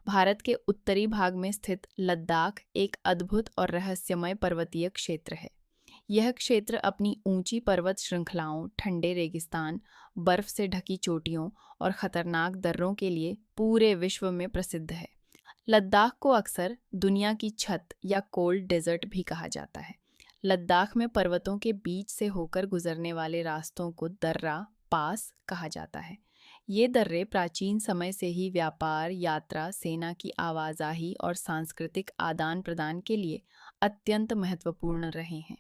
भारत के उत्तरी भाग में स्थित लद्दाख एक अद्भुत और रहस्यमय पर्वतीय क्षेत्र है। यह क्षेत्र अपनी ऊंची पर्वत श्रृंखलाओं, ठंडे रेगिस्तान, बर्फ से ढकी चोटियों और खतरनाक दर्रों के लिए पूरे विश्व में प्रसिद्ध है। लद्दाख को अक्सर दुनिया की छत या कोल्ड डेजर्ट भी कहा जाता है। लद्दाख में पर्वतों के बीच से होकर गुजरने वाले रास्तों को दर्रा पास कहा जाता है। ये दर्रे प्राचीन समय से ही व्यापार, यात्रा, सेना की आवाजाही और सांस्कृतिक आदान प्रदान के लिए अत्यंत महत्वपूर्ण रहे हैं।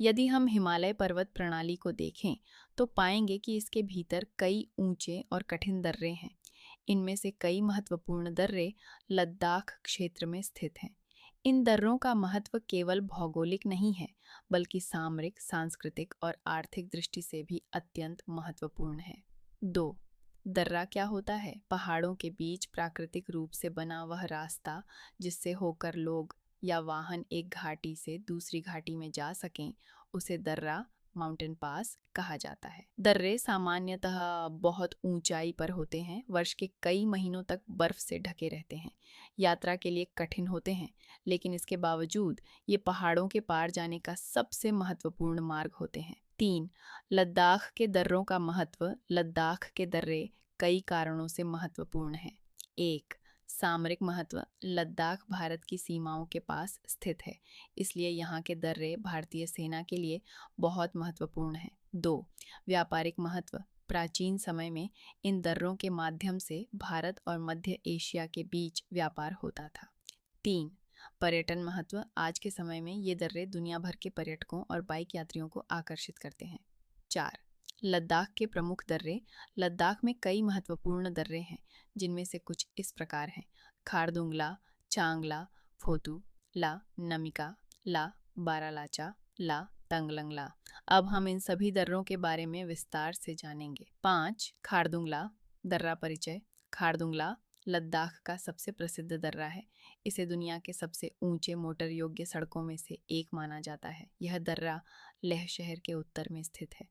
यदि हम हिमालय पर्वत प्रणाली को देखें तो पाएंगे कि इसके भीतर कई ऊंचे और कठिन दर्रे हैं। इनमें से कई महत्वपूर्ण दर्रे लद्दाख क्षेत्र में स्थित हैं। इन दर्रों का महत्व केवल भौगोलिक नहीं है, बल्कि सामरिक, सांस्कृतिक और आर्थिक दृष्टि से भी अत्यंत महत्वपूर्ण है। 2. दर्रा क्या होता है? पहाड़ों के बीच प्राकृतिक रूप से बना वह रास्ता जिससे होकर लोग या वाहन एक घाटी से दूसरी घाटी में जा सकें, उसे दर्रा, माउंटेन पास कहा जाता है। दर्रे सामान्यतः बहुत ऊंचाई पर होते हैं, वर्ष के कई महीनों तक बर्फ से ढके रहते हैं, यात्रा के लिए कठिन होते हैं, लेकिन इसके बावजूद ये पहाड़ों के पार जाने का सबसे महत्वपूर्ण मार्ग होते हैं। 3. लद्दाख के दर्रों का महत्व। लद्दाख के दर्रे कई कारणों से महत्वपूर्ण हैं। 1. सामरिक महत्व। लद्दाख भारत की सीमाओं के पास स्थित है, इसलिए यहाँ के दर्रे भारतीय सेना के लिए बहुत महत्वपूर्ण हैं। 2. व्यापारिक महत्व। प्राचीन समय में इन दर्रों के माध्यम से भारत और मध्य एशिया के बीच व्यापार होता था। 3. पर्यटन महत्व। आज के समय में ये दर्रे दुनिया भर के पर्यटकों और बाइक यात्रियों को आकर्षित करते हैं। 4. लद्दाख के प्रमुख दर्रे। लद्दाख में कई महत्वपूर्ण दर्रे हैं, जिनमें से कुछ इस प्रकार हैं: खारदुंगला, चांगला, फोतू ला, नमिका ला, बारालाचा ला, तंगलंगला। अब हम इन सभी दर्रों के बारे में विस्तार से जानेंगे। 5. खारदुंगला दर्रा परिचय। खारदुंगला लद्दाख का सबसे प्रसिद्ध दर्रा है। इसे दुनिया के सबसे ऊंचे मोटर योग्य सड़कों में से एक माना जाता है। यह दर्रा लेह शहर के उत्तर में स्थित है।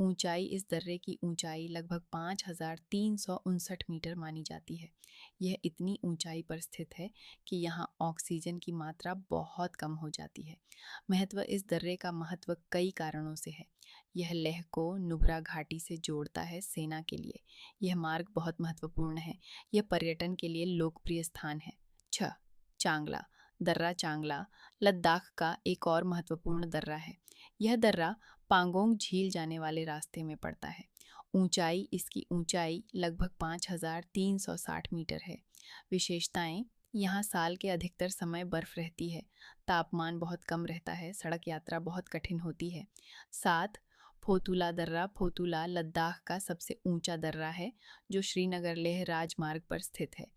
ऊंचाई। इस दर्रे की ऊंचाई लगभग 5,359 मीटर मानी जाती है। यह इतनी ऊंचाई पर स्थित है कि यहाँ ऑक्सीजन की मात्रा बहुत कम हो जाती है। महत्व। इस दर्रे का महत्व कई कारणों से है। यह लेह को नुब्रा घाटी से जोड़ता है सेना के लिए। यह मार्ग बहुत महत्वपूर्ण है। यह पर्यटन के लिए लोकप्रिय स्थान है। 6. चांगला दर्रा। चांगला लद्दाख का एक और महत्वपूर्ण दर्रा है। यह दर्रा पांगोंग झील जाने वाले रास्ते में पड़ता है। ऊंचाई। इसकी ऊंचाई लगभग 5,360 मीटर है। विशेषताएं। यहाँ साल के अधिकतर समय बर्फ रहती है, तापमान बहुत कम रहता है, सड़क यात्रा बहुत कठिन होती है। 7. फोतुला दर्रा। फोतुला लद्दाख का सबसे ऊंचा दर्रा है, जो श्रीनगर लेह राजमार्ग पर स्थित है।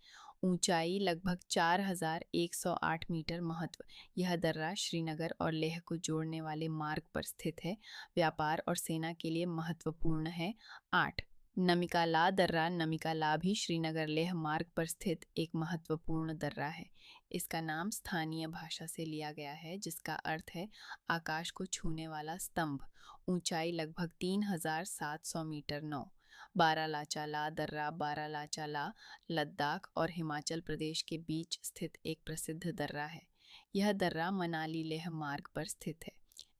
ऊंचाई लगभग 4,108 मीटर। महत्व। यह दर्रा श्रीनगर और लेह को जोड़ने वाले मार्ग पर स्थित है, व्यापार और सेना के लिए महत्वपूर्ण है। 8. नमिकाला दर्रा। नमिकाला भी श्रीनगर लेह मार्ग पर स्थित एक महत्वपूर्ण दर्रा है। इसका नाम स्थानीय भाषा से लिया गया है, जिसका अर्थ है आकाश को छूने वाला स्तंभ। ऊंचाई लगभग 3,700 मीटर। 9. बारालाचा ला दर्रा। बारालाचा ला लद्दाख और हिमाचल प्रदेश के बीच स्थित एक प्रसिद्ध दर्रा है। यह दर्रा मनाली लेह मार्ग पर स्थित है।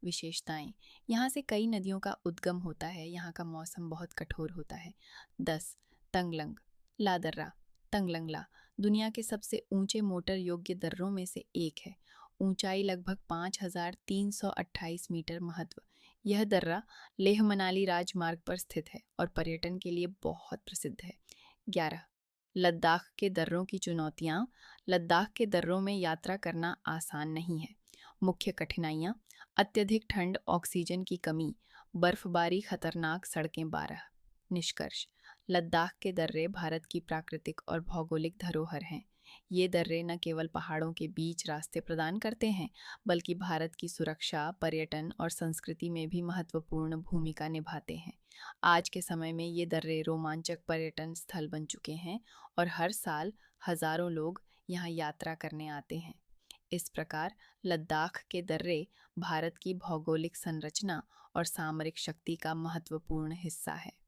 विशेषताएं। यहाँ से कई नदियों का उद्गम होता है। यहाँ का मौसम बहुत कठोर होता है। 10. तंगलंग ला दर्रा। तंगलंगला दुनिया के सबसे ऊंचे मोटर योग्य दर्रों में से एक है। ऊंचाई लगभग 5,328 मीटर। महत्व। यह दर्रा लेह मनाली राजमार्ग पर स्थित है और पर्यटन के लिए बहुत प्रसिद्ध है। 11. लद्दाख के दर्रों की चुनौतियाँ। लद्दाख के दर्रों में यात्रा करना आसान नहीं है। मुख्य कठिनाइयाँ: अत्यधिक ठंड, ऑक्सीजन की कमी, बर्फबारी, खतरनाक सड़कें। 12. निष्कर्ष। लद्दाख के दर्रे भारत की प्राकृतिक और भौगोलिक धरोहर हैं। ये दर्रे न केवल पहाड़ों के बीच रास्ते प्रदान करते हैं, बल्कि भारत की सुरक्षा, पर्यटन और संस्कृति में भी महत्वपूर्ण भूमिका निभाते हैं। आज के समय में ये दर्रे रोमांचक पर्यटन स्थल बन चुके हैं और हर साल हजारों लोग यहाँ यात्रा करने आते हैं। इस प्रकार लद्दाख के दर्रे भारत की भौगोलिक संरचना और सामरिक शक्ति का महत्वपूर्ण हिस्सा है।